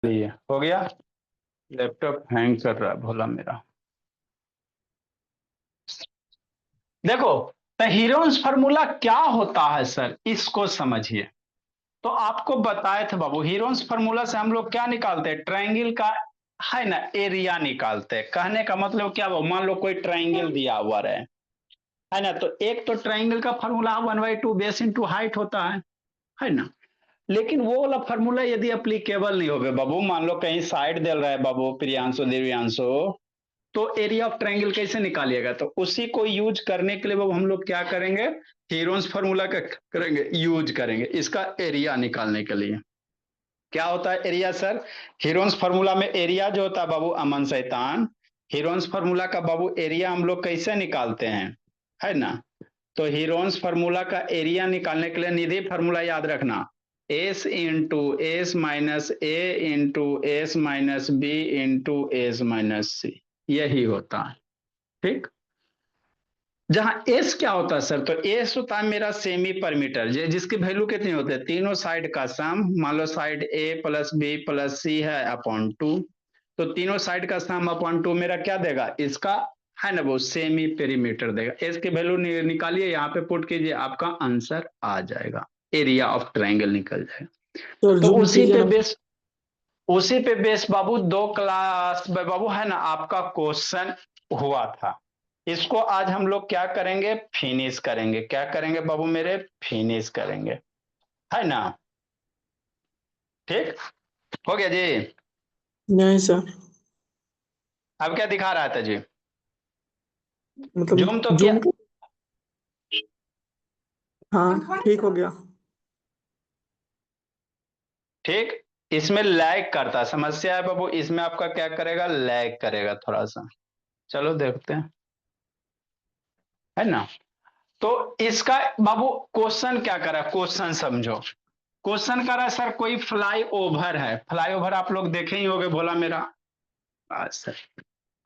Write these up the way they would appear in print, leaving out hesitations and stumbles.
लिए हो गया। लैपटॉप हैंग कर रहा है भोला मेरा। देखो, तो हीरोन्स फार्मूला क्या होता है सर, इसको समझिए। तो आपको बताए थे बाबू, हीरोन्स फार्मूला से हम लोग क्या निकालते हैं, ट्रायंगल का है ना एरिया निकालते हैं। कहने का मतलब क्या बाबू, मान लो कोई ट्रायंगल दिया हुआ रहे, है ना, तो एक तो ट्रायंगल का फार्मूला 1/2 बेस इंटू हाइट होता है ना। लेकिन वो वाला फार्मूला यदि अप्लीकेबल नहीं होगा बाबू, मान लो कहीं साइड दे रहा है बाबू प्रियांशु दिव्यांशु, तो एरिया ऑफ ट्रायंगल कैसे निकालिएगा। तो उसी को यूज करने के लिए बाबू हम लोग क्या करेंगे, हीरोन्स फार्मूला का करेंगे यूज करेंगे इसका एरिया निकालने के लिए। क्या होता है एरिया सर, हीरोन्स फार्मूला में एरिया जो होता है बाबू अमन शैतान, हीरोन्स फार्मूला का बाबू एरिया हम लोग कैसे निकालते हैं, है ना। तो हीरोन्स फार्मूला का एरिया निकालने के लिए निधि फार्मूला याद रखना, S into S minus A into S minus B into S minus C, यही होता है। ठीक, जहां एस क्या होता है सर, तो एस होता है मेरा सेमी परमीटर, जिसकी वैल्यू कितनी होती है, तीनों साइड का सम, मान लो साइड ए प्लस बी प्लस सी है अपॉन 2, तो तीनों साइड का सम अपॉन 2 मेरा क्या देगा, इसका है ना वो सेमी पेरीमीटर देगा। एस की वैल्यू निकालिए, यहाँ पे पुट कीजिए, आपका आंसर आ जाएगा, एरिया ऑफ ट्रायंगल निकल जाएगा। सर तो जूम कीजिए ना। उसी पे बेस बाबू 2 क्लास में बाबू है ना आपका क्वेश्चन हुआ था। इसको आज हम लोग क्या करेंगे, फिनिश करेंगे। क्या करेंगे बाबू मेरे, फिनिश करेंगे, है ना। ठीक, हो गया जी। नहीं सर, अब क्या दिखा रहा था जी, जूम मतलब तो किया। जूम। हाँ ठीक हो गया। ठीक, इसमें लैग करता समस्या है बाबू, इसमें आपका क्या करेगा, लैग करेगा थोड़ा सा। चलो देखते हैं, है ना। तो इसका बाबू क्वेश्चन क्या करा, क्वेश्चन समझो। क्वेश्चन करा सर कोई फ्लाई ओवर है, फ्लाई ओवर आप लोग देखे ही होंगे भोला मेरा। सर,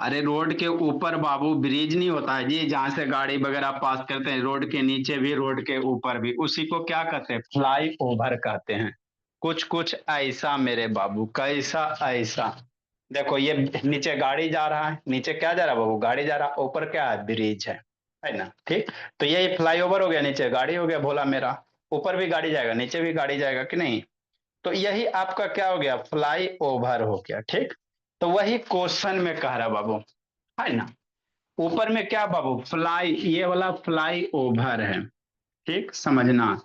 अरे रोड के ऊपर बाबू ब्रिज नहीं होता है जी, जहां से गाड़ी वगैरह पास करते हैं, रोड के नीचे भी रोड के ऊपर भी, उसी को क्या कहते हैं, फ्लाई ओवर कहते हैं। कुछ कुछ ऐसा मेरे बाबू, कैसा ऐसा। देखो ये नीचे गाड़ी जा रहा है, नीचे क्या जा रहा है बाबू, गाड़ी जा रहा है, ऊपर क्या है, ब्रिज है ना। ठीक, तो ये फ्लाई ओवर हो गया, नीचे गाड़ी हो गया भोला मेरा, ऊपर भी गाड़ी जाएगा नीचे भी गाड़ी जाएगा कि नहीं। तो यही आपका क्या हो गया, फ्लाई ओवर हो गया। ठीक, तो वही क्वेश्चन में कह रहा बाबू, है ना। ऊपर में क्या बाबू, फ्लाई, ये वाला फ्लाई ओवर है। ठीक, समझना,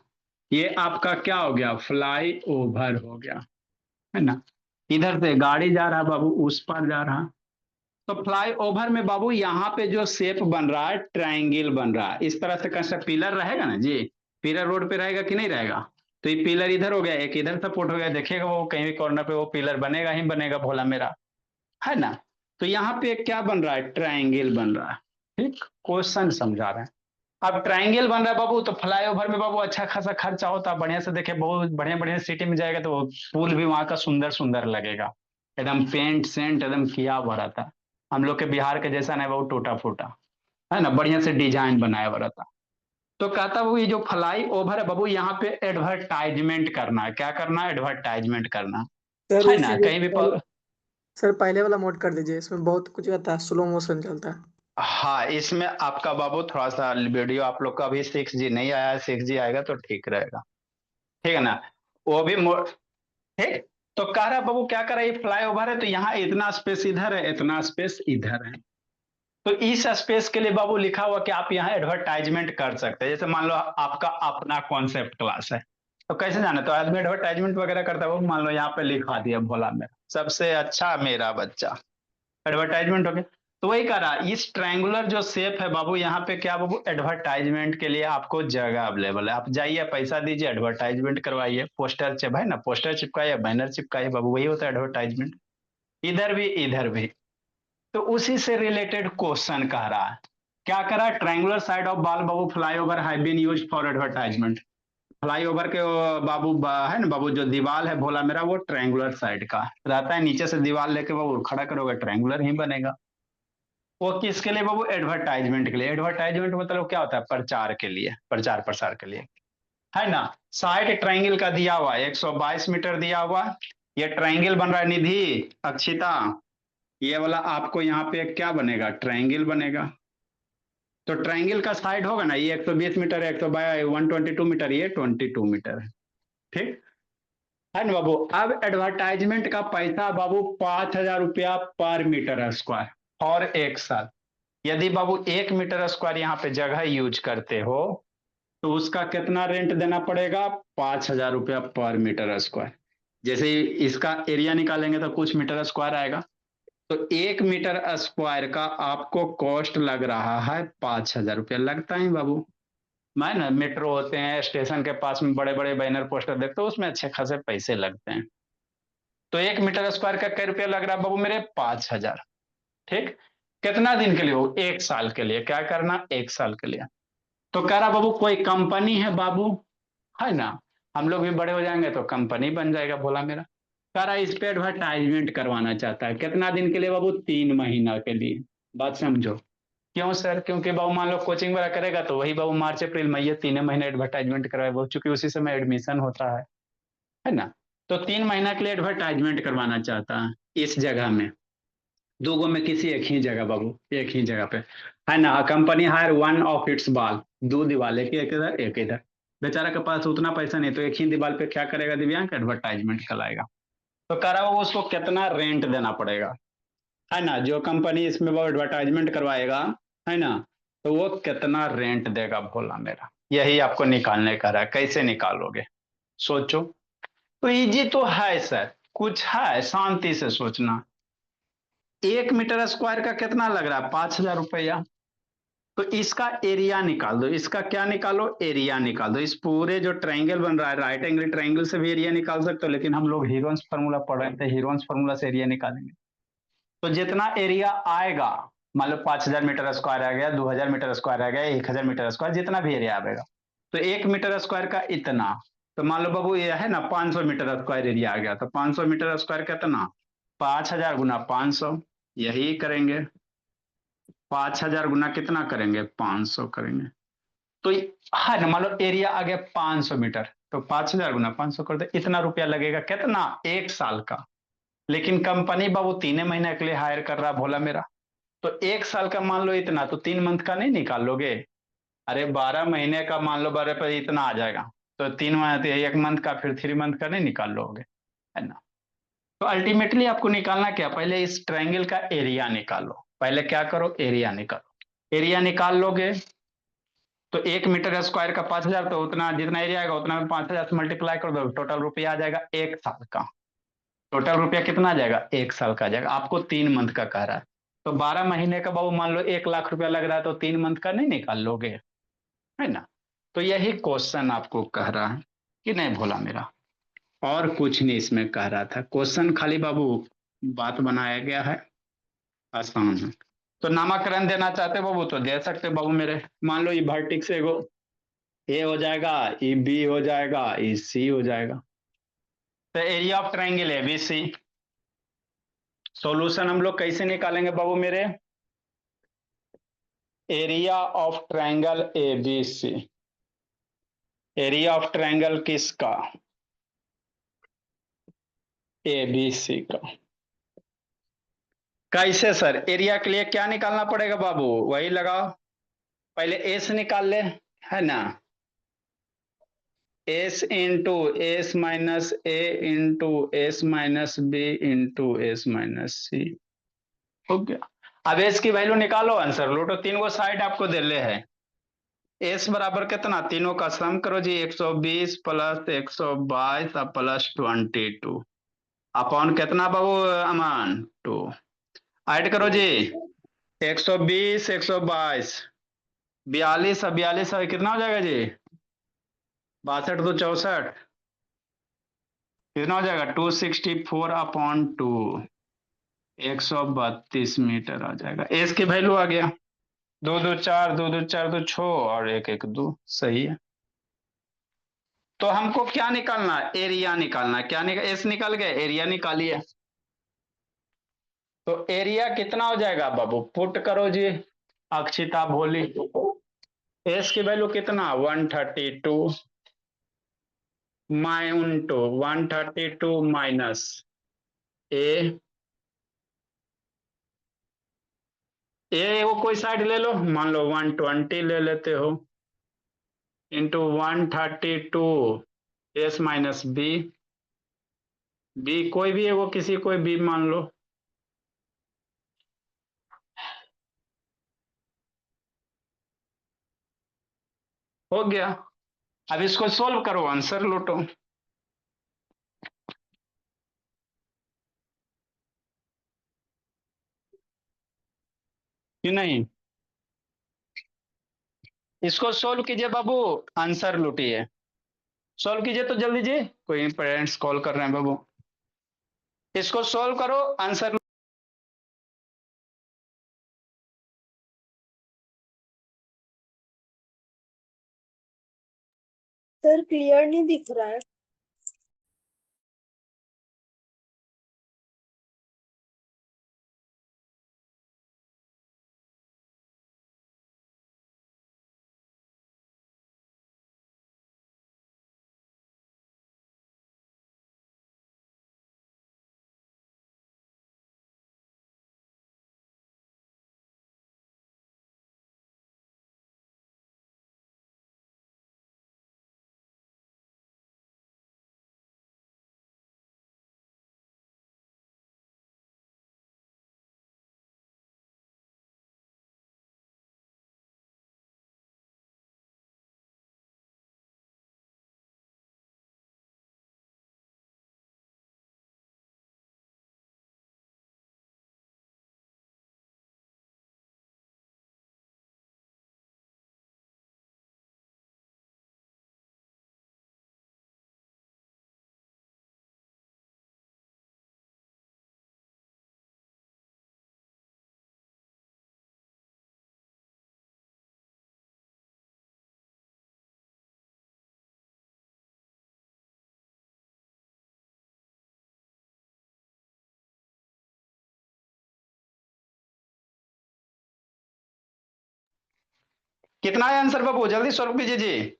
ये आपका क्या हो गया, फ्लाई ओवर हो गया, है ना। इधर से गाड़ी जा रहा है बाबू, उस पर जा रहा। तो फ्लाई ओवर में बाबू यहाँ पे जो शेप बन रहा है, ट्रायंगल बन रहा है। इस तरह से कैसा पिलर रहेगा ना जी, पिलर रोड पे रहेगा कि नहीं रहेगा। तो ये पिलर इधर हो गया, एक इधर सपोर्ट हो गया, देखिएगा वो कहीं भी कॉर्नर पे वो पिलर बनेगा ही बनेगा भोला मेरा, है ना। तो यहाँ पे क्या बन रहा है, ट्रायंगल बन रहा है। ठीक, क्वेश्चन समझा रहे हैं। अब ट्रायंगल बन रहा है बाबू, तो फ्लाईओवर में बाबू अच्छा खासा खर्चा होता है, बढ़िया से देखे, बहुत बढ़िया बढ़िया सिटी में जाएगा तो पुल भी वहां का सुंदर सुंदर लगेगा, एकदम पेंट सेंट एकदम किया हुआ रहता। हम लोग के बिहार के जैसा नहीं बाबू, टूटा फूटा, है ना, बढ़िया से डिजाइन बनाया हुआ रहता। तो कहता वो ये जो फ्लाई ओवर है बाबू, यहाँ पे एडवर्टाइजमेंट करना है, क्या करना है, एडवर्टाइजमेट करना, सर है इसी ना, को कहीं भी सर पहले वाला मोड कर दीजिए, इसमें बहुत कुछ आता है, स्लो मोशन चलता है। हाँ, इसमें आपका बाबू थोड़ा सा वीडियो आप लोग का अभी 6G नहीं आया है, 6G आएगा तो ठीक रहेगा। ठीक है ना, वो भी ठीक। तो कह रहा है बाबू क्या कर रहा है, ये फ्लाई ओवर है तो यहाँ इतना स्पेस इधर है, इतना स्पेस इधर है। तो इस स्पेस के लिए बाबू लिखा हुआ कि आप यहाँ एडवर्टाइजमेंट कर सकते हैं। जैसे मान लो आपका अपना कॉन्सेप्ट क्लास है, तो कैसे जाना, तो आदमी एडवर्टाइजमेंट वगैरह करता है, वो मान लो यहाँ पे लिखा दिया भोला मेरा सबसे अच्छा मेरा बच्चा, एडवर्टाइजमेंट हो गया। तो वही कह रहा, इस ट्रायंगुलर जो शेप है बाबू, यहाँ पे क्या बाबू, एडवर्टाइजमेंट के लिए आपको जगह अवेलेबल है, आप जाइए पैसा दीजिए एडवर्टाइजमेंट करवाइए, पोस्टर चिप है ना, पोस्टर चिपकाइए, बैनर चिपकाइए बाबू, वही होता है एडवर्टाइजमेंट, इधर भी इधर भी। तो उसी से रिलेटेड क्वेश्चन कह रहा है, क्या करा, ट्रायंगुलर साइड ऑफ बाल बाबू flyover have been used for advertisement. Flyover के बाबू है ना बाबू, जो दीवार है भोला मेरा, वो ट्रायंगुलर साइड का रहता है, नीचे से दीवार लेके बाबू खड़ा करोगे ट्रायंगुलर ही बनेगा। वो किसके लिए बाबू, एडवर्टाइजमेंट के लिए। एडवर्टाइजमेंट मतलब क्या होता है, प्रचार के लिए, प्रचार प्रसार के लिए, है ना। साइड ट्रायंगल का दिया हुआ है 122 मीटर दिया हुआ है, ये ट्रायंगल बन रहा है निधि, अक्षिता, ये वाला आपको यहाँ पे क्या बनेगा, ट्रायंगल बनेगा। तो ट्रायंगल का साइड होगा ना, ये 120 मीटर है, 122 मीटर, ये 22 मीटर है, ठीक है ना बाबू। अब एडवर्टाइजमेंट का पैसा बाबू 5,000 रुपया पर मीटर स्क्वायर और एक साल। यदि बाबू 1 मीटर स्क्वायर यहाँ पे जगह यूज करते हो तो उसका कितना रेंट देना पड़ेगा, 5,000 रुपया पर मीटर स्क्वायर। जैसे इसका एरिया निकालेंगे तो कुछ मीटर स्क्वायर आएगा, तो 1 मीटर स्क्वायर का आपको कॉस्ट लग रहा है 5,000 रुपया। लगता है बाबू, मैं ना मेट्रो होते हैं स्टेशन के पास में बड़े बड़े बैनर पोस्टर देखते हो, उसमें अच्छे खासे पैसे लगते हैं। तो 1 मीटर स्क्वायर का क्या रुपया लग रहा है बाबू मेरे, 5,000। ठीक, कितना दिन के लिए हो, 1 साल के लिए। क्या करना, 1 साल के लिए। तो कह रहा बाबू कोई कंपनी है बाबू, है ना, हम लोग भी बड़े हो जाएंगे तो कंपनी बन जाएगा भोला मेरा। कह रहा इस पे एडवर्टाइजमेंट करवाना चाहता है, कितना दिन के लिए बाबू, 3 महीना के लिए। बात समझो। क्यों सर, क्योंकि बाबू मान लो कोचिंग वगैरह करेगा तो वही बाबू मार्च अप्रैल मई, ये 3 महीने एडवर्टाइजमेंट कराए वो, चूंकि उसी समय एडमिशन होता है ना। तो 3 महीना के लिए एडवर्टाइजमेंट करवाना चाहता है इस जगह में, दोगो में किसी एक ही जगह बाबू, एक ही जगह पे, है ना। Company hire one of it's बाल, दो दीवार, एक इधर एक इधर। बेचारा के पास उतना पैसा नहीं, तो एक ही दीवार पे क्या करेगा दिव्यांग, एडवर्टाइजमेंट कराएगा। तो कह रहा वो उसको कितना रेंट देना पड़ेगा, है ना, जो कंपनी इसमें वो एडवर्टाइजमेंट करवाएगा, है ना, तो वो कितना रेंट देगा भोला मेरा, यही आपको निकालने का रहा है। कैसे निकालोगे, सोचो। तो इजी तो है सर, कुछ है, शांति से सोचना। 1 मीटर स्क्वायर का कितना लग रहा है, 5,000 रुपया। तो इसका एरिया निकाल दो, इसका क्या निकालो, एरिया निकाल दो। इस पूरे जो ट्रायंगल बन रहा है, राइट एंगल ट्रायंगल से भी एरिया निकाल सकते हो, लेकिन हम लोग हीरोन्स फार्मूला पढ़ रहे थे, हीरोन्स फार्मूला से एरिया निकालेंगे। तो जितना एरिया आएगा, मान लो 5,000 मीटर स्क्वायर आ गया, 2,000 मीटर स्क्वायर आ गया, 1,000 मीटर स्क्वायर, जितना भी एरिया आएगा, तो 1 मीटर स्क्वायर का इतना। तो मान लो बाबू ये है ना 500 मीटर स्क्वायर एरिया आ गया, तो 500 मीटर स्क्वायर कितना, 5,000 गुना 500, यही करेंगे। 5,000 गुना कितना करेंगे, 500 करेंगे। तो है ना, मान लो एरिया आ गया 500 मीटर, तो 5,000 गुना 500 कर दे, इतना रुपया लगेगा, कितना, 1 साल का। लेकिन कंपनी बाबू 3 महीने के लिए हायर कर रहा भोला मेरा, तो 1 साल का मान लो इतना, तो 3 मंथ का नहीं निकाल लोगे। अरे 12 महीने का मान लो, 12 पर इतना आ जाएगा, तो 3 मंथ, 1 मंथ का, फिर 3 मंथ का नहीं निकाल लोगे, है ना। तो अल्टीमेटली आपको निकालना क्या, पहले इस ट्रायंगल का एरिया निकालो। पहले क्या करो, एरिया निकालो। एरिया निकाल लोगे तो 1 मीटर स्क्वायर का 5,000, तो उतना जितना एरिया आएगा उतना में 5,000 से मल्टीप्लाई कर दो, टोटल रुपया आ जाएगा 1 साल का। टोटल रुपया कितना आ जाएगा, 1 साल का आ जाएगा। आपको 3 मंथ का कह रहा है, तो 12 महीने का बाबू मान लो 1 लाख रुपया लग रहा है, तो 3 मंथ का नहीं निकाल लोगे, है ना। तो यही क्वेश्चन आपको कह रहा है कि नहीं भोला मेरा, और कुछ नहीं इसमें कह रहा था। क्वेश्चन खाली बाबू बात बनाया गया है, आसान है। तो नामकरण देना चाहते बाबू तो दे सकते बाबू मेरे। मान लो ये वर्टेक्स एगो ए हो जाएगा, ई बी हो जाएगा, ई सी हो जाएगा। तो area of triangle A B C, solution हम लोग कैसे निकालेंगे बाबू मेरे, area of triangle A B C. Area of triangle किसका, ए बी सी का। कैसे सर, एरिया के लिए क्या निकालना पड़ेगा बाबू, वही लगाओ, पहले एस निकाल ले, है ना, S into S minus A into S minus B into S minus C, हो गया। अब एस की वैल्यू निकालो, आंसर लो। तो 3 गो साइड आपको दे ले है, एस बराबर कितना, तीनों का सम करो जी, 120 प्लस 122 प्लस 22 अपॉन कितना बाबू अमान, 2। ऐड करो जी, 120 122, 42 42 कितना हो जाएगा जी, 62 2 64, कितना हो जाएगा, 264/2, 132 मीटर आ जाएगा। एस की वैल्यू आ गया, 2 2 4, 2 2 4 2 6 और 1 1 2, सही है। तो हमको क्या निकालना है, एरिया निकालना है। क्या निकाल, एस निकल गया, एरिया निकालिए। तो एरिया कितना हो जाएगा बाबू, पुट करो जी, अक्षिता भोली। एस की वैल्यू कितना, 132 माइनस 132 माइनस ए वो कोई साइड ले लो, मान लो 120 ले लेते हो, into 132 s minus b, b कोई भी है वो, किसी कोई बी मान लो। हो गया। अब इसको सोल्व करो, आंसर लूटो कि नहीं। इसको सोल्व कीजिए बाबू, आंसर लूटिए। सोल्व कीजिए तो जल्दी जी, कोई पेरेंट्स कॉल कर रहे हैं बाबू। इसको सोल्व करो, आंसर। सर क्लियर नहीं दिख रहा है। कितना है आंसर बाबू, जल्दी सोल्व कीजिए जी।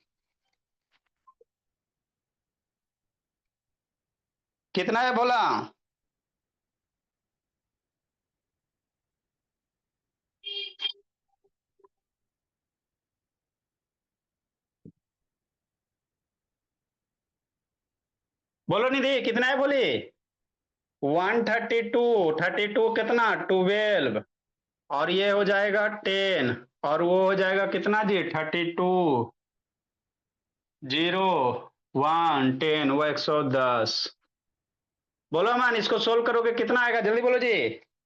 कितना है बोला। बोलो निधि, कितना है बोली। 132, 32 कितना 12, और ये हो जाएगा 10, और वो हो जाएगा कितना जी 32, 0, 1, 10, वो 110। बोलो मान, इसको सोल्व करोगे कितना आएगा, जल्दी बोलो जी।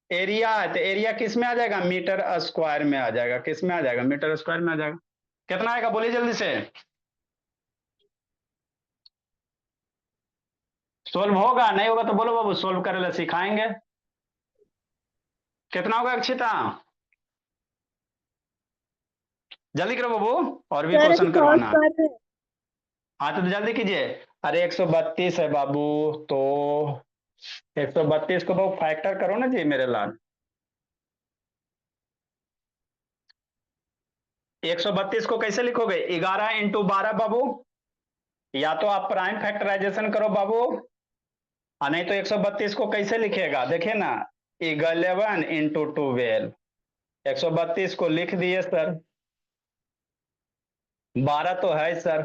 एरिया है तो एरिया किस में आ जाएगा, मीटर स्क्वायर में आ जाएगा, किस में आ जाएगा, मीटर स्क्वायर में आ जाएगा। कितना आएगा बोलिए जल्दी से। सोल्व होगा, नहीं होगा तो बोलो बाबू, सोल्व करे ला सिखाएंगे। कितना होगा अक्षिता, जल्दी करो बाबू, और भी सर अभी क्वेश्चन सॉल्व करवाना है। कर रहे हैं। हाँ तो जल्दी कीजिए। अरे 132 है बाबू, तो 132 को बाबू फैक्टर करो ना जी मेरे लाल। 132 को कैसे लिखोगे, 11 × 12 बाबू, या तो आप प्राइम फैक्टराइजेशन करो बाबू, और नहीं तो 132 को कैसे लिखेगा, देखिए ना, 11 × 12, 132 को लिख दिए सर, 12 तो है सर,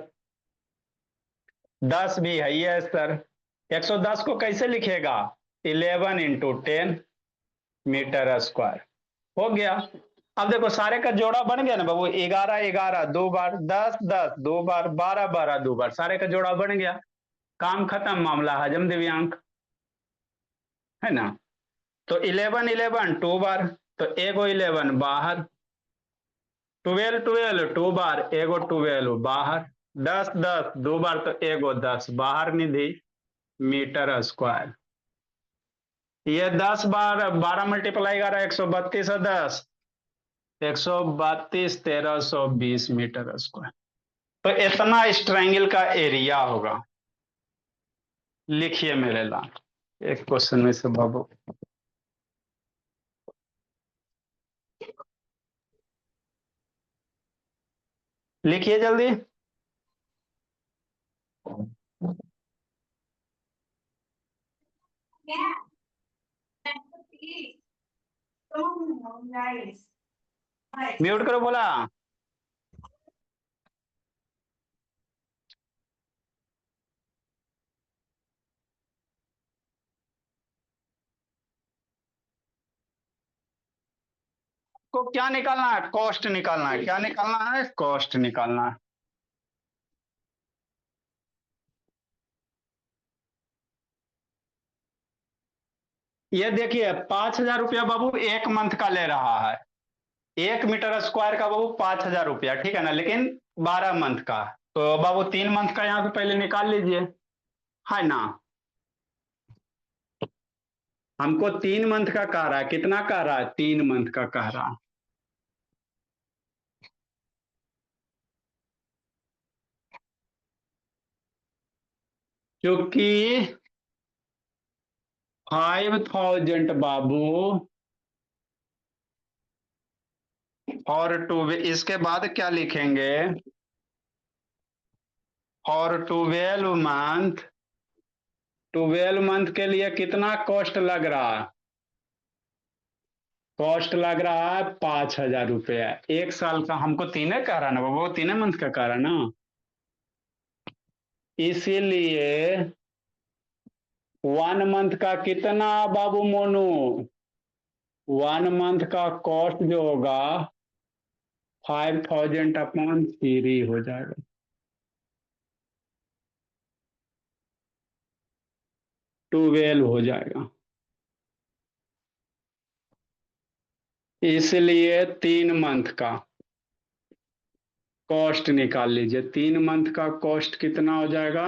10 भी है ही है सर, 110 को कैसे लिखेगा, 11 × 10 मीटर स्क्वायर। हो गया। अब देखो सारे का जोड़ा बन गया ना बाबू, 11 11 दो बार, 10 10 दो बार, 12 12 दो बार, सारे का जोड़ा बन गया, काम खत्म, मामला हजम दिव्यांक, है ना। तो 11 11 टू बार, तो एगो 11 बाहर, 12 12 टू बार, एगो 12 बाहर, 10 10 दो बार, तो एगो 10 बाहर निधि मीटर स्क्वायर। ये 10 बार 12 मल्टीप्लाई कर 132 और 10, 132 1320 मीटर स्क्वायर। तो इतना इस ट्रायंगल का एरिया होगा। लिखिए मेरे लाल, एक क्वेश्चन में से बाबू, लिखिए जल्दी। म्यूट करो बोला। को क्या निकालना है? कॉस्ट निकालना है। क्या निकालना है? कॉस्ट निकालना है। ये देखिए 5,000 रुपया बाबू 1 मंथ का ले रहा है। 1 मीटर स्क्वायर का बाबू 5,000 रुपया, ठीक है ना, लेकिन 12 मंथ का। तो बाबू 3 मंथ का यहाँ से पहले निकाल लीजिए, है ना। हमको 3 मंथ का कह रहा है। कितना कह रहा है? 3 मंथ का कह रहा है। क्योंकि 5,000 बाबू और 2, इसके बाद क्या लिखेंगे? और 12 मंथ, 12 मंथ के लिए कितना कॉस्ट लग रहा है? कॉस्ट लग रहा है 5,000 रुपया। 1 साल का हमको 3 कह रहा है ना बाबू, 3 मंथ का कह रहा है ना। इसीलिए 1 मंथ का कितना बाबू मोनू? 1 मंथ का कॉस्ट जो होगा 5,000/3 हो जाएगा। ट्वेल्व हो जाएगा। इसलिए 3 मंथ का कॉस्ट निकाल लीजिए। 3 मंथ का कॉस्ट कितना हो जाएगा?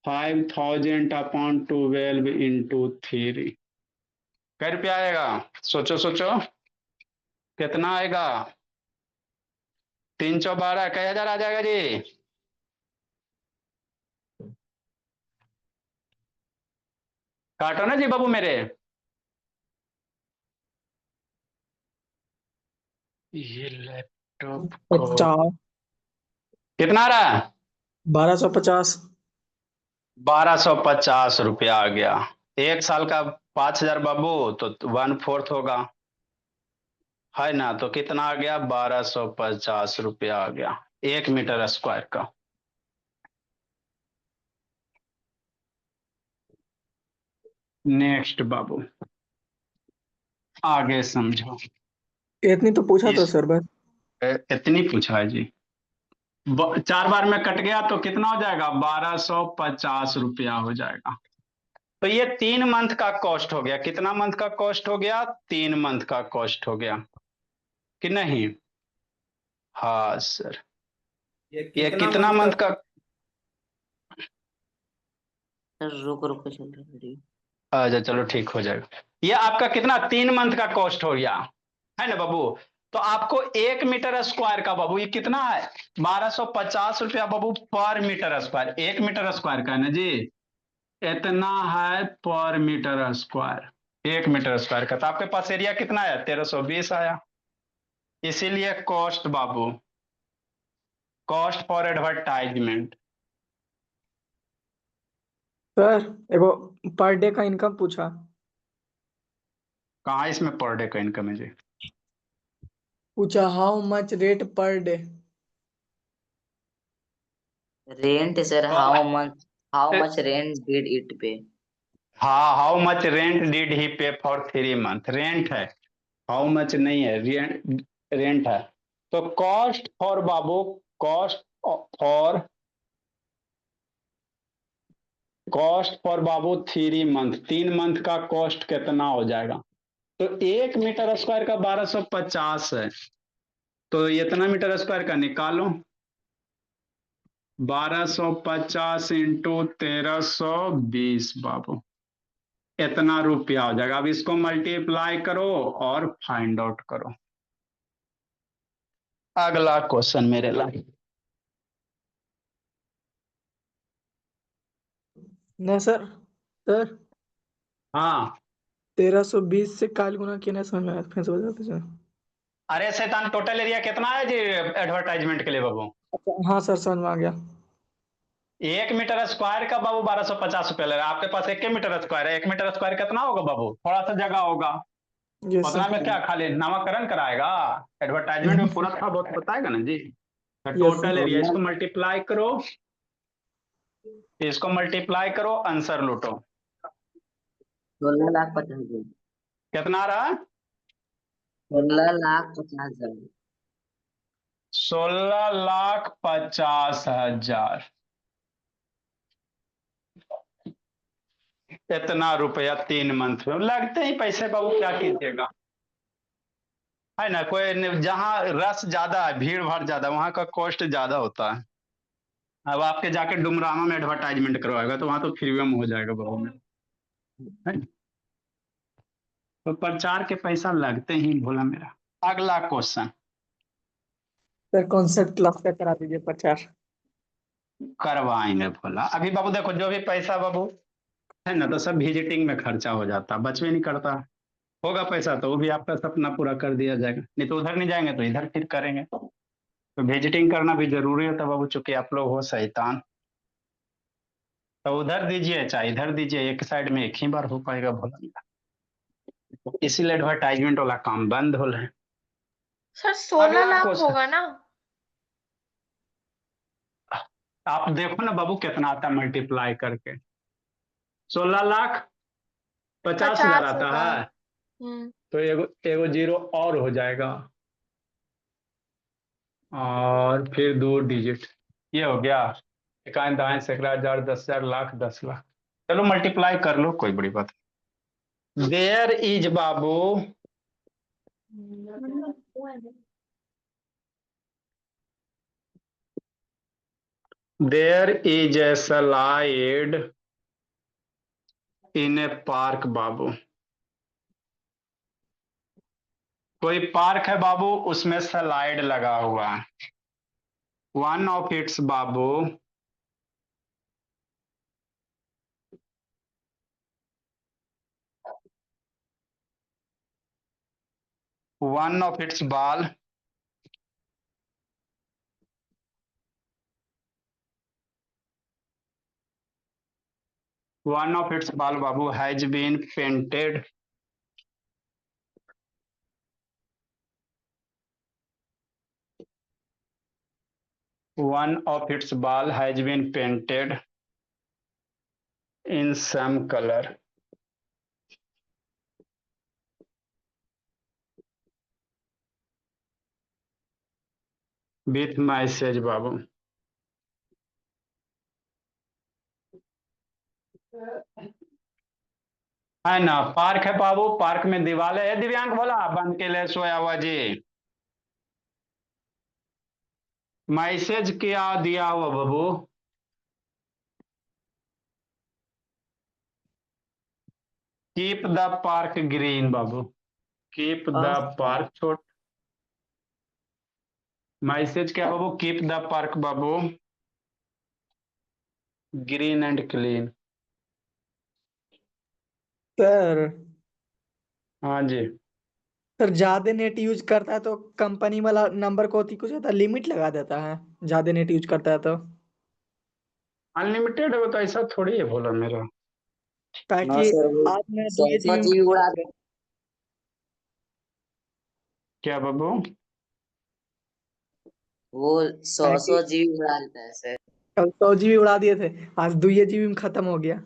5,000/12 कै रुपया आएगा? सोचो सोचो, कितना आएगा? 312 कई हजार आ जाएगा जी? काटो ना जी बाबू मेरे। ये लैपटॉप को 50। कितना आ रहा है? 1250। 1,250 रुपया आ गया। 1 साल का 5,000 बाबू, तो 1/4 होगा, है ना। तो कितना आ गया? 1,250 रुपया आ गया 1 मीटर स्क्वायर का। नेक्स्ट बाबू, आगे समझो। इतनी तो पूछा तो इस सर बस। इतनी पूछा है जी। 4 बार में कट गया तो कितना हो जाएगा? 1,250 रुपया हो जाएगा। तो ये 3 मंथ का कॉस्ट हो गया। कितना मंथ का कॉस्ट हो गया? 3 मंथ का कॉस्ट हो गया कि नहीं? हाँ सर। ये कितना मंथ का? सर रुको रुको चल रहा है। अच्छा चलो ठीक हो जाएगा। ये आपका कितना 3 मंथ का कॉस्ट हो गया, है ना बाबू। तो आपको 1 मीटर स्क्वायर का बाबू ये कितना है? 1,250 रुपया बाबू पर मीटर स्क्वायर। 1 मीटर स्क्वायर का है ना जी। इतना है पर मीटर स्क्वायर। 1 मीटर स्क्वायर का। तो आपके पास एरिया कितना है? 1,320 आया। इसीलिए cost Babu, cost for advertisement. Sir एगो पर डे का इनकम पूछा। कहाँ इसमें पर डे का इनकम है जी? पूछा how much rate per day. Rent sir, how much rent did it पे? हाँ, how much rent did he पे फॉर 3 मंथ। रेंट है, हाउ मच नहीं है, रेंट है। तो cost for Babu, cost for, cost for Babu 3 month, 3 month का cost कितना हो जाएगा? तो 1 मीटर स्क्वायर का 1,250 है। तो इतना मीटर स्क्वायर का निकालो। 1,250 इंटू 1,320 बाबू, इतना रुपया हो जाएगा। अब इसको मल्टीप्लाई करो और फाइंड आउट करो। अगला क्वेश्चन मेरे लिए। नहीं सर। सर हाँ 1320 से काल गुना किया नहीं समझ में आया, फिर से बता दीजिए। अरे शैतान, टोटल एरिया कितना है जी एडवर्टाइजमेंट के लिए बाबू? अच्छा हाँ सर समझ में आ गया। 1 मीटर स्क्वायर का बाबू 1,250 रुपया ले रहा है। आपके पास 1 मीटर स्क्वायर है। 1 मीटर स्क्वायर कितना होगा बाबू? थोड़ा सा जगह होगा, यस उतना सर। में क्या खाली नामाकरण कराएगा? एडवर्टाइजमेंट में पूरा था बहुत बताएगा ना जी। Yes total sir. एरिया, इसको मल्टीप्लाई करो, इसको मल्टीप्लाई करो, आंसर लूटो। 16,50,000। कितना आ रहा है? 16,50,000। 16,50,000। इतना रुपया 3 मंथ में लगते ही पैसे बाबू, क्या कीजिएगा, है ना। जहाँ रस ज्यादा है, भीड़ भाड़ ज्यादा, वहां का कॉस्ट ज्यादा होता है। अब आपके जाके डुमरामा में एडवर्टाइजमेंट करवाएगा तो वहां तो फ्री में हो जाएगा बाबू में, है ना? तो प्रचार के पैसा लगते ही भोला मेरा। अगला क्वेश्चन सर कॉन्सेप्ट क्लास का करा दीजिए 50। करवाएंगे भोला। अभी बाबू देखो, जो भी पैसा बाबू है ना, तो सब विजिटिंग में खर्चा हो जाता, बचवे नहीं करता। होगा पैसा तो वो भी आपका सपना पूरा कर दिया जाएगा, नहीं तो उधर नहीं जाएंगे तो इधर फिर करेंगे। तो विजिटिंग करना भी जरूरी होता बाबू, चूंकि आप लोग हो शैतान। तो उधर दीजिए चाहे इधर दीजिए, एक साइड में एक ही बार हो पाएगा भोला मेरा। इसीलिए एडवर्टाइजमेंट वाला काम बंद हो रहा है। सर 16 अगला लाख क्वेश्चन, होगा ना? आप देखो ना बाबू कितना आता है मल्टीप्लाई करके। 16,50,000 50 आता होगा। है। हम्म। तो एगो एगो जीरो और हो जाएगा, और फिर 2 डिजिट। ये हो गया। इकाई दाएं सैकड़ा हजार 10,000 लाख 10 लाख। चलो मल्टीप्लाई कर लो, कोई बड़ी बात नहीं। देयर इज बाबू, there is a slide in a park बाबू। कोई पार्क है बाबू, उसमें स्लाइड लगा हुआ है। वन ऑफ इट्स बाबू, one of its ball, one of its ball बाबू has been painted, one of its ball has been painted in some color with message बाबू। है ना, पार्क है बाबू, पार्क में दीवार है। दिव्यांग बोला बंद के लिए सोया हुआ जी। मैसेज क्या दिया हुआ बाबू? कीप द पार्क ग्रीन बाबू, कीप द पार्क छोट। मैसेज क्या बाबू? कीप द पार्क बाबू ग्रीन एंड क्लीन। सर हाँ जी। सर ज्यादा नेट यूज करता है तो कंपनी वाला नंबर को होती कुछ होता है, लिमिट लगा देता है ज्यादा नेट यूज करता है तो। अनलिमिटेड है वो, तो ऐसा थोड़ी है भोला मेरा। नो ताकि सर, वो आज मैं 2 100 जीबी जीबी उड़ा दे। क्या बाबू? वो सौ ताकि 100 जीबी उड़ा देता है सर। कल 100 जीबी उड़ा दिए थे, आज 2 जीबी में खत्म हो गया।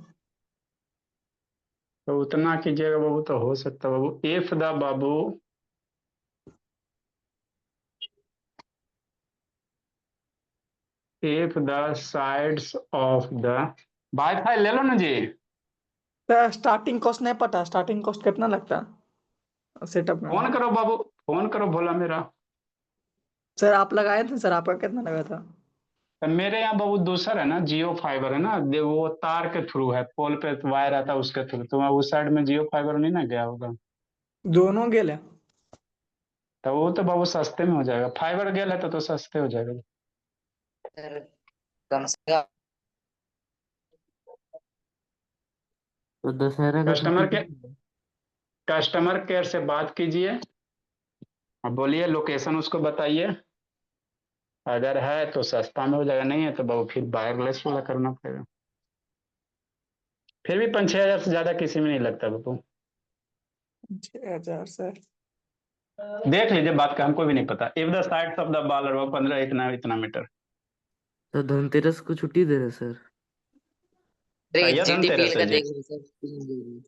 तो उतना कीजिएगा बाबू तो हो सकता है बाबू। इफ द बाबू, if the sides of the, wifi ले लो ना जी। सर स्टार्टिंग कॉस्ट नहीं पता, स्टार्टिंग कॉस्ट कितना लगता है सेटअप में? फोन करो बाबू, फोन करो भोला मेरा। सर आप लगाए थे, सर आपका कितना लगा था? तो मेरे यहाँ बाबू दूसरा है ना, जियो फाइबर है ना, वो तार के थ्रू है, पोल पे वायर आता है उसके थ्रू, तो उस साइड में जियो फाइबर नहीं ना गया होगा। दोनों गेले। तो वो तो बाबू सस्ते में हो जाएगा, फाइबर गेल है तो सस्ते हो जाएगा। सर कम से कम तो दशहरा का छुट्टी कस्टमर के, कब? कस्टमर केयर से बात कीजिए, अब बोलिए लोकेशन उसको बताइए। अगर है तो सस्ता में हो जाएगा, नहीं है तो बाबू फिर वायरलेस वाला करना पड़ेगा। फिर भी 5-6 हजार से ज्यादा किसी में नहीं लगता बाबू। 6,000 सर। देख लीजिए, बात का हमको भी नहीं पता। If the sides of the ball are 15 इतना इतना मीटर। तो धनतेरस को छुट्टी दे रहे सर। अरे कहिए जीटीपीएल धनतेरस का है जी। देख रहे सर।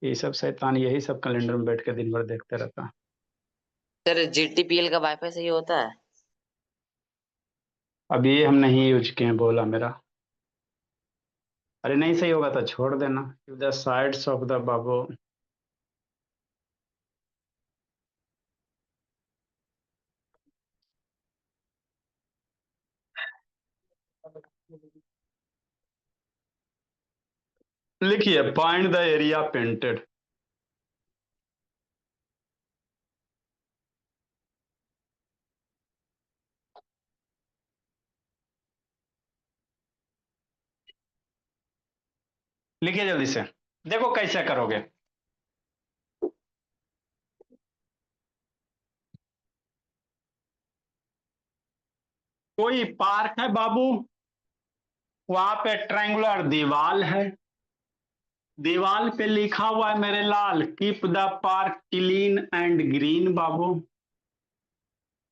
ये सब शैतान यही सब कैलेंडर में बैठ के दिन भर देखते रहता है। सर जीटीपीएल का वाईफाई सही होता है? अब ये हम नहीं यूज किए हैं, बोला मेरा। अरे नहीं सही होगा तो छोड़ देना। If the sides of the बाबू, लिखिए फाइंड द एरिया पेंटेड। लिखिए जल्दी से, देखो कैसे करोगे। कोई पार्क है बाबू, वहां पे ट्रायंगुलर दीवार है, दीवार पे लिखा हुआ है मेरे लाल, keep the park clean and green बाबू,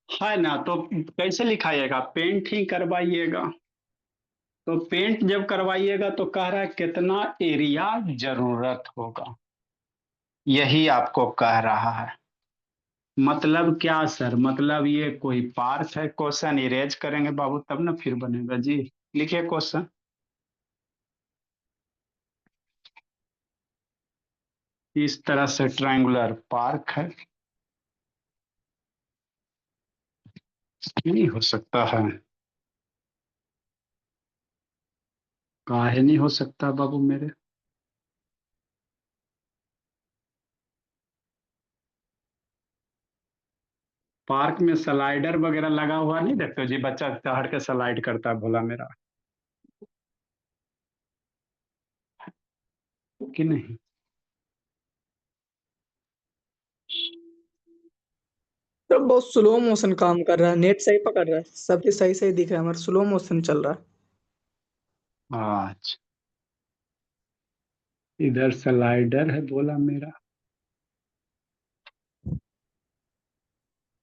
है ना। तो कैसे लिखाइएगा, पेंट ही करवाइएगा। तो पेंट जब करवाइएगा तो कह रहा है कितना एरिया जरूरत होगा, यही आपको कह रहा है। मतलब क्या सर, मतलब ये कोई पार्क है। क्वेश्चन इरेज करेंगे बाबू तब ना फिर बनेगा जी। लिखिए क्वेश्चन। इस तरह से ट्रायंगुलर पार्क है, नहीं हो सकता है, काहे नहीं हो सकता बाबू मेरे। पार्क में स्लाइडर वगैरह लगा हुआ नहीं देखते हो जी, बच्चा चढ़ के स्लाइड करता है भोला मेरा, कि नहीं। तो बहुत स्लो मोशन काम कर रहा है, नेट सही पकड़ रहा है, सब चीज सही सही दिख रहा है, हमारा स्लो मोशन चल रहा है। अच्छा, इधर स्लाइडर है बोला मेरा,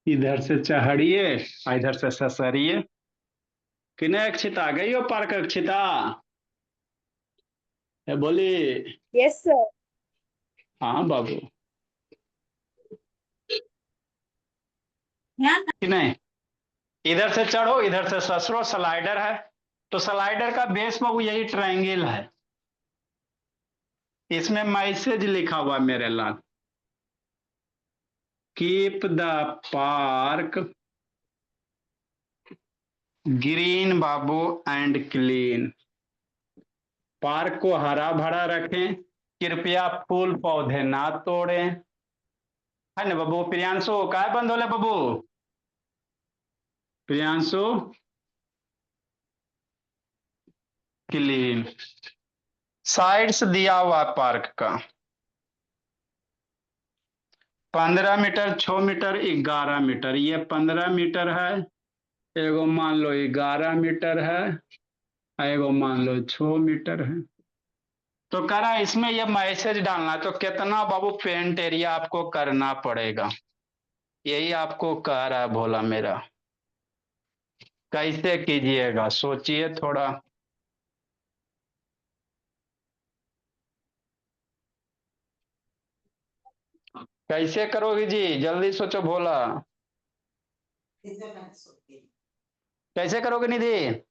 इधर से चढ़िए और इधर से ससरिए। कि नहीं अक्षिता, गई हो पार्क अक्षिता? है बोली। Yes sir. हाँ बाबू, कि नहीं। इधर से चढ़ो इधर से ससरो, स्लाइडर है। तो स्लाइडर का बेस बाबू यही ट्रायंगल है, इसमें मैसेज लिखा हुआ मेरे लाल, कीप द पार्क ग्रीन बाबू एंड क्लीन। पार्क को हरा भरा रखें, कृपया फूल पौधे ना तोड़ें, है ना बाबू। प्रियांशु काय बंद होले बाबू, प्रियांशु क्लीन। साइड्स दिया हुआ पार्क का 15 मीटर, 6 मीटर, 11 मीटर। ये 15 मीटर है, एगो मान लो 11 मीटर है, एगो मान लो 6 मीटर है। तो कह रहा है इसमें ये मैसेज डालना, तो कितना बाबू पेंट एरिया आपको करना पड़ेगा, यही आपको कह रहा है भोला मेरा। कैसे कीजिएगा सोचिए थोड़ा। कैसे करोगे जी, जल्दी सोचो भोला। कैसे करोगे निधि?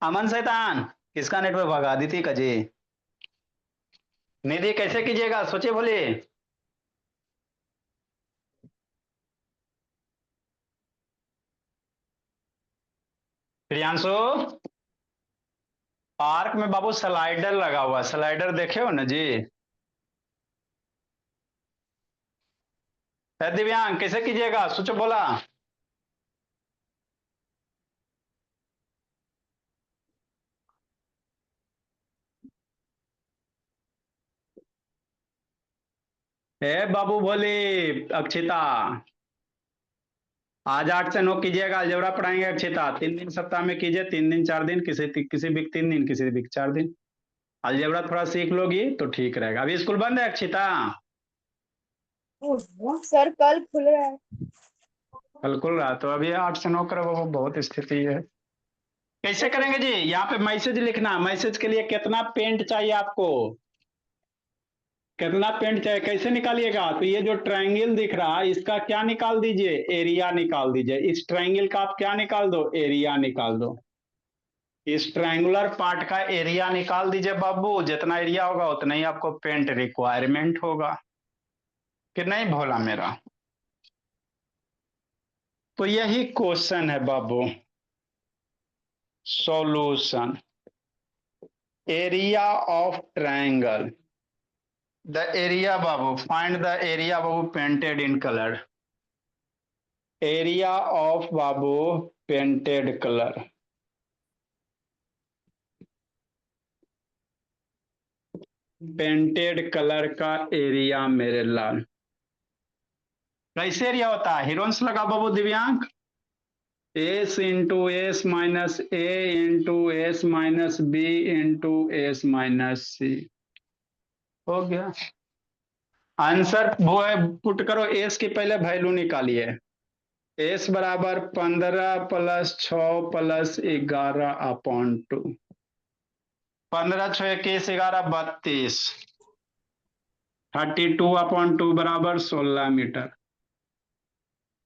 अमन शैतान किसका नेटवर्क भगा दी थी कजी। निधि कैसे कीजिएगा सोचिए बोलिए। प्रियांशु, पार्क में बाबू स्लाइडर लगा हुआ, स्लाइडर देखे हो ना जी। है दिव्यांग कैसे कीजिएगा सोचो बोला। हे बाबू भोली अक्षिता, आज 8 से 9 कीजिएगा, अलजेब्रा पढ़ाएंगे अक्षिता। 3 दिन सप्ताह में कीजिए, 3 दिन 4 दिन, किसी वीक 3 दिन, किसी वीक 4 दिन। अलजेब्रा थोड़ा सीख लोगी तो ठीक रहेगा। अभी स्कूल बंद है अक्षिता? सर कल खुल रहा है। कल खुल रहा, तो अभी 8 से 9 करो, वो बहुत स्थिति है। कैसे करेंगे जी? यहाँ पे मैसेज लिखना, मैसेज के लिए कितना पेंट चाहिए आपको, कितना पेंट चाहिए, कैसे निकालिएगा? तो ये जो ट्रायंगल दिख रहा है इसका क्या निकाल दीजिए, एरिया निकाल दीजिए। इस ट्रायंगल का आप क्या निकाल दो, एरिया निकाल दो। इस ट्रायंगुलर पार्ट का एरिया निकाल दीजिए बाबू। जितना एरिया होगा उतना ही आपको पेंट रिक्वायरमेंट होगा, कि नहीं भोला मेरा? तो यही क्वेश्चन है बाबू। Solution, area of triangle, the area बाबू, फाइंड द एरिया बाबू painted in colour, area of बाबू पेंटेड कलर। पेंटेड कलर का एरिया मेरे लाल कैसे एरिया होता है? हिरोन्स लगा बाबू Divyang. S into S minus A into S minus B into S minus C. हो गया आंसर। वो पुट करो, एस की पहले वैल्यू निकालिए। एस बराबर 15 प्लस 6 प्लस 11/2। 15 6 21 11 32। 32/2 बराबर 16 मीटर।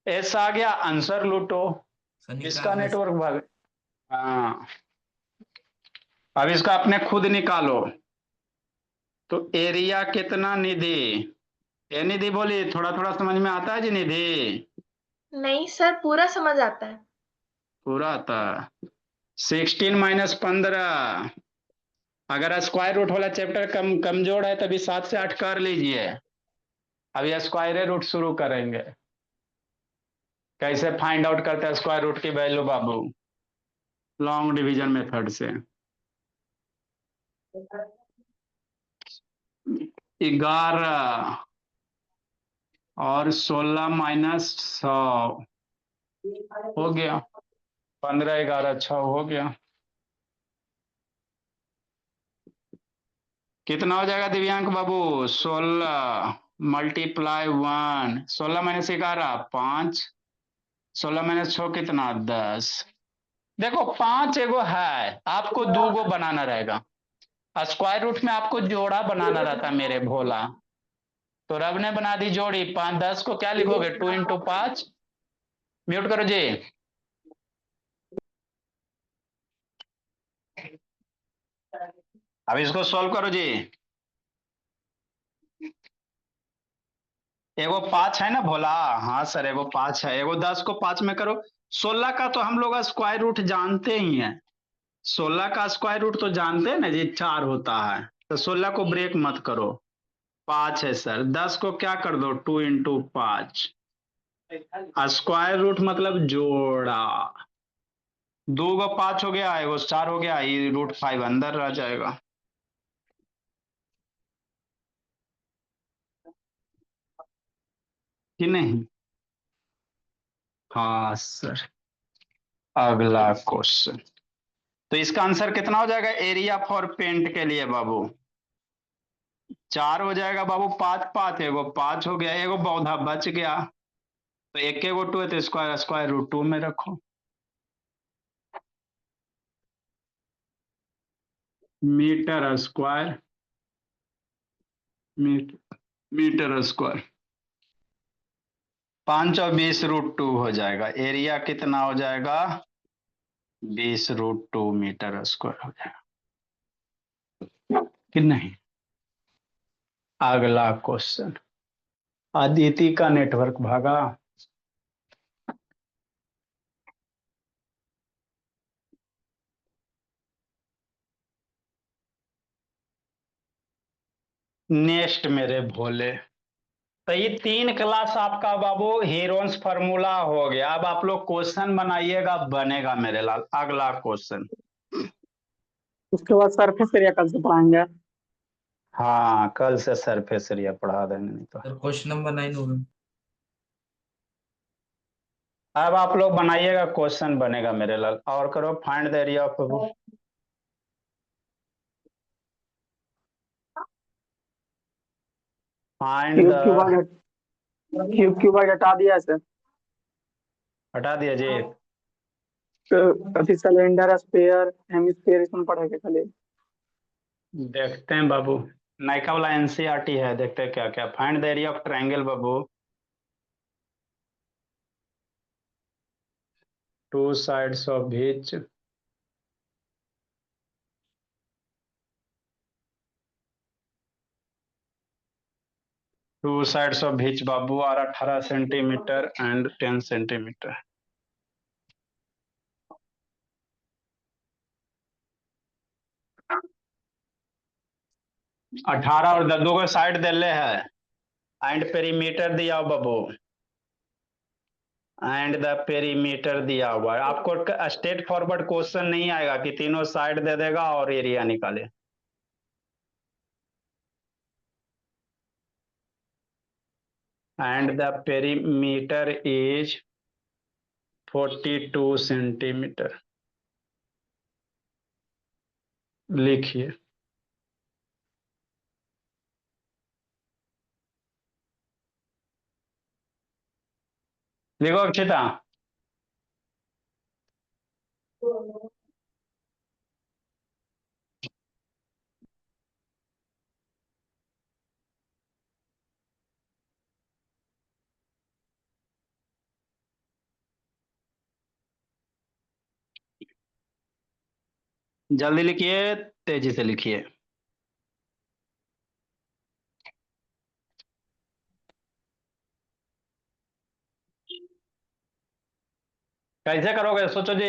एस आ गया, आंसर लूटो। इसका नेटवर्क भाग। हाँ, अब इसका अपने खुद निकालो। तो एरिया कितना निधि? ये निधि बोली, थोड़ा थोड़ा समझ में आता है जी निधि? नहीं सर, पूरा समझ आता है। पूरा आता है। 16 माइनस 15। अगर स्क्वायर रूट वाला चैप्टर कमजोर है तभी 7 से 8 कर लीजिए। अभी स्क्वायर रूट शुरू करेंगे। कैसे फाइंड आउट करते हैं स्क्वायर रूट की वैल्यू बाबू? लॉन्ग डिवीजन मेथड से। 11 और 16 माइनस 100 हो गया। 15 11 6 हो गया। कितना हो जाएगा दिव्यांक बाबू? 16 मल्टीप्लाई 1, 16 माइनस 11 5, 16 माइनस 6 कितना 10। देखो 5 एगो है, आपको 2 गो बनाना रहेगा। स्क्वायर रूट में आपको जोड़ा बनाना रहता मेरे भोला। तो रब ने बना दी जोड़ी। 5 10 को क्या लिखोगे? 2 इंटू 5। म्यूट करो जी। अब इसको सॉल्व करो जी। एगो 5 है ना भोला? हाँ सर, एगो 5 है। एगो 10 को 5 में करो। 16 का तो हम लोग स्क्वायर रूट जानते ही हैं। 16 का स्क्वायर रूट तो जानते हैं ना जी, 4 होता है। तो 16 को ब्रेक मत करो। 5 है सर। 10 को क्या कर दो? 2 इंटू 5। स्क्वायर रूट मतलब जोड़ा। 2 को 5 हो गया, एगो 4 हो गया, ये √5 अंदर रह जाएगा। कि नहीं? हाँ सर। अगला क्वेश्चन। तो इसका आंसर कितना हो जाएगा एरिया फॉर पेंट के लिए बाबू? 4 हो जाएगा बाबू। 5 5 एगो 5 हो गया, एगो पौधा बच गया। तो एक एगो 2 है तो स्क्वायर स्क्वायर रूट 2 में रखो। Metre square, metre square. 5 और 20 √2 हो जाएगा। एरिया कितना हो जाएगा? 20 √2 मीटर स्क्वायर हो जाएगा, कि नहीं? अगला क्वेश्चन। अदिति का नेटवर्क भागा। नेक्स्ट मेरे भोले। तो ये 3 क्लास आपका बाबू हीरोन्स फार्मूला हो गया। अब आप लोग क्वेश्चन बनाइएगा, बनेगा मेरे लाल। अगला क्वेश्चन। उसके बाद सरफेस एरिया कल से पढ़ाएंगे। हाँ, कल से सरफेस एरिया पढ़ा देंगे, नहीं तो। सर क्वेश्चन नंबर 9 होगा। अब आप लोग बनाइएगा, क्वेश्चन बनेगा मेरे लाल। और करो, find the area of find cube cube the, cube हटा दिया सर। हटा दिया जी। तो अभी सिलेंडर स्पेयर हेमिस्फीयर इसमें पढ़ेगा खाली। देखते हैं बाबू, नायका वाला एनसीईआरटी है, देखते हैं क्या क्या। Find the area of triangle बाबू, two sides of each, two sides of each बाबू आर 18 सेंटीमीटर एंड 10 सेंटीमीटर। 18 और 10 दो साइड दिले है, एंड पेरीमीटर दिया हो बाबू, एंड द पेरीमीटर दिया हुआ है। आपको स्ट्रेट फॉरवर्ड क्वेश्चन नहीं आएगा कि तीनों साइड दे देगा और एरिया निकाले। And the perimeter is 42 centimetre, लिखिए। लिखो अक्षिता। जल्दी लिखिए, तेजी से लिखिए। कैसे करोगे सोचो जी।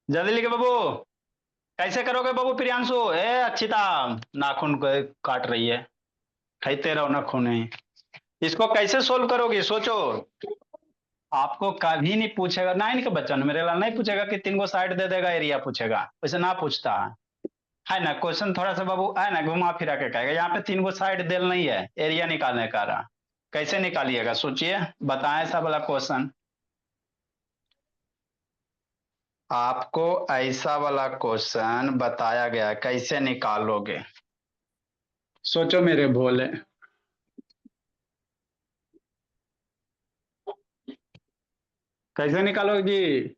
जल्दी लिखे बाबू। कैसे करोगे बाबू प्रियांशु? ए अक्षिता, नाखून को काट रही है, खाते रहो नाखून ही। इसको कैसे सोल्व करोगे सोचो। आपको कभी नहीं पूछेगा, नाइन के बच्चा ने मेरे लाल नहीं पूछेगा कि तीन को साइड दे देगा एरिया पूछेगा, वैसे ना पूछता है ना। क्वेश्चन थोड़ा सा बाबू है ना घुमा फिरा के कहेगा, यहाँ पे तीन को साइड देल नहीं है, एरिया निकालने का रहा। कैसे निकालिएगा सोचिए, बताएं ऐसा वाला क्वेश्चन। आपको ऐसा वाला क्वेश्चन बताया गया, कैसे निकालोगे सोचो मेरे भोले। कैसे निकालोगे जी?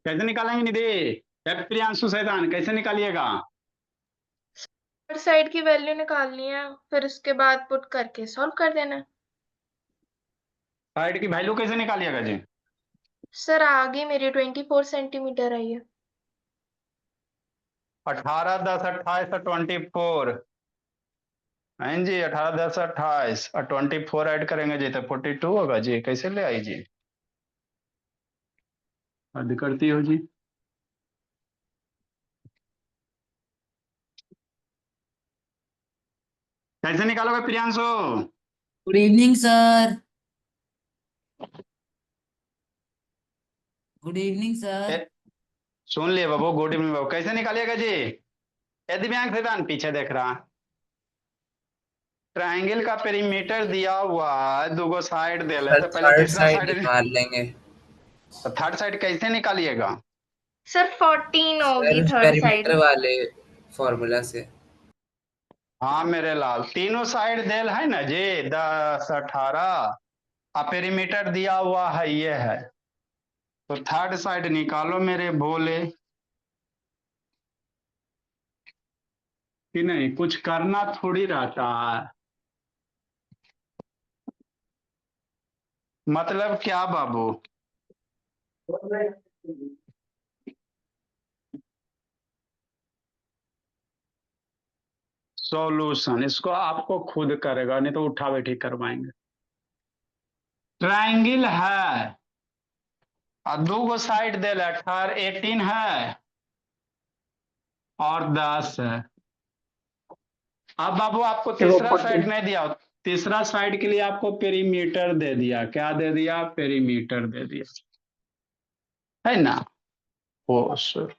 कैसे निकालेंगे निधि? प्रियांशु सैतान कैसे निकालिएगा? हर साइड की वैल्यू निकालनी है, फिर उसके बाद पुट करके सॉल्व कर देना है। साइड की वैल्यू कैसे निकालिएगा जी? सर आगे मेरी 24 सेंटीमीटर आई है। 18 10 28 और 24 है जी। 18 10 28 और 24 ऐड करेंगे जी तो 42 होगा जी। कैसे ले आई जी? हद करती हो जी। कैसे निकालोगे Priyanshu? Good evening sir. Good evening sir. ए, सुन लिए बाबू, गुड इवनिंग बाबू। कैसे निकालिएगा जी? ए दिव्यांग सैतान पीछे देख रहा। ट्रायंगल का पेरीमीटर दिया हुआ है, दो साइड दे रहे सर तो पहले थर्ड तीसरा साइड साइड, निकाल लेंगे। तो थर्ड साइड कैसे निकालिएगा? सर 14 होगी सर थर्ड पेरीमीटर साइड। वाले फॉर्मूला से। हाँ मेरे लाल, तीनों साइड देल है ना जी, 10 18 और पेरीमीटर दिया हुआ है ये है, तो थर्ड साइड निकालो मेरे भोले। कि नहीं, कुछ करना थोड़ी रहता है। मतलब क्या बाबू? सॉल्यूशन इसको आपको खुद करेगा, नहीं तो उठा बैठी करवाएंगे। ट्राइंगल है और 2 साइड दे 18 है और 10 है। अब बाबू आपको तीसरा साइड नहीं दिया, तीसरा साइड के लिए आपको पेरीमीटर दे दिया। क्या दे दिया? पेरीमीटर दे दिया, है ना? ओ सर,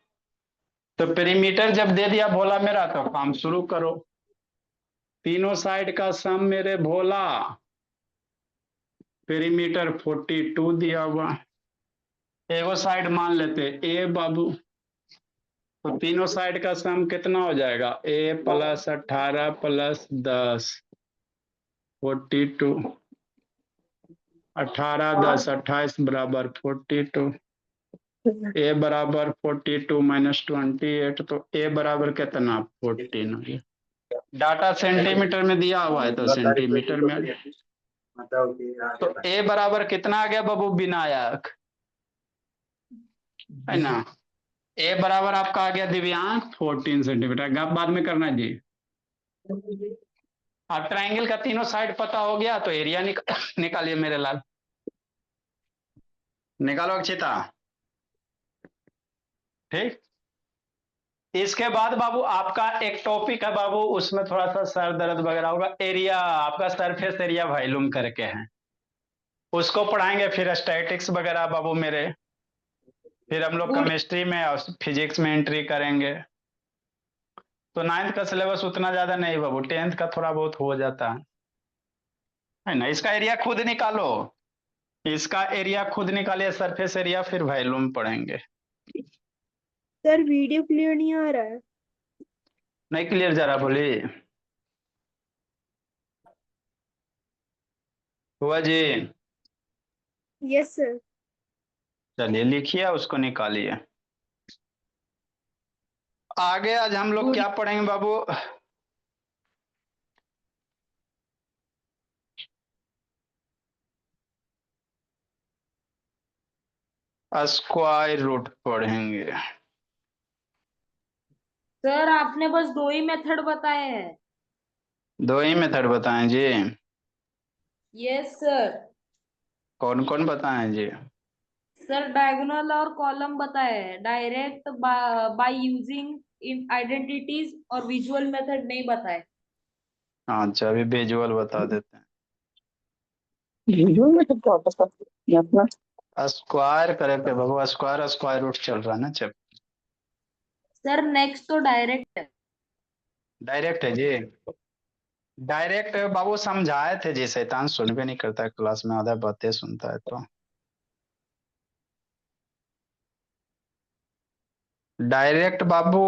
तो पेरीमीटर जब दे दिया भोला मेरा, तो काम शुरू करो। तीनों साइड का सम मेरे भोला, पेरीमीटर 42 दिया हुआ। एगो साइड मान लेते ए बाबू, तो तीनों साइड का सम कितना हो जाएगा? ए प्लस 18 प्लस 10 42। 18 10 28 बराबर 42। ए बराबर 42 माइनस 28, तो ए बराबर कितना? 14। डाटा सेंटीमीटर में दिया हुआ है तो सेंटीमीटर में आ गया। तो ए बराबर कितना आ गया बाबू विनायक, है ना? ए बराबर आपका आ गया दिव्यांग 14 सेंटीमीटर। बाद में करना है जी। अब ट्राइंगल का तीनों साइड पता हो गया तो एरिया निकालिए मेरे लाल। निकालो अक्षिता। ठीक, इसके बाद बाबू आपका एक टॉपिक है बाबू, उसमें थोड़ा सा सर दर्द वगैरह होगा। एरिया, आपका सरफेस एरिया वॉल्यूम करके है, उसको पढ़ाएंगे। फिर स्टैटिक्स वगैरह बाबू मेरे, फिर हम लोग केमिस्ट्री में और फिजिक्स में एंट्री करेंगे। तो 9th का सिलेबस उतना ज्यादा नहीं बाबू, 10th का थोड़ा बहुत हो जाता है ना। इसका एरिया खुद निकालो, इसका एरिया खुद निकालिए, सरफेस एरिया, फिर वॉल्यूम पढ़ेंगे। सर वीडियो क्लियर नहीं आ रहा है। नहीं क्लियर जरा बोली हुआ जी। Yes sir. चलिए लिखिए, उसको निकालिए। आगे आज हम लोग क्या पढ़ेंगे बाबू? स्क्वायर रूट पढ़ेंगे। सर आपने बस 2 ही मेथड बताए हैं। 2 ही मेथड बताएं जी? Yes sir. कौन कौन बताएं जी? सर डायगोनल और कॉलम बताए हैं, direct by using in identities और विजुअल मेथड नहीं बताए। अच्छा, अभी विजुअल बता देते हैं। स्क्वायर करेक्ट है बाबू, स्क्वायर स्क्वायर रूट चल रहा है ना। चल सर नेक्स्ट तो डायरेक्ट है। डायरेक्ट है जी। डायरेक्ट बाबू समझाए थे जी, शैतान सुन भी नहीं करता है क्लास में, आधा बातें सुनता है। तो डायरेक्ट बाबू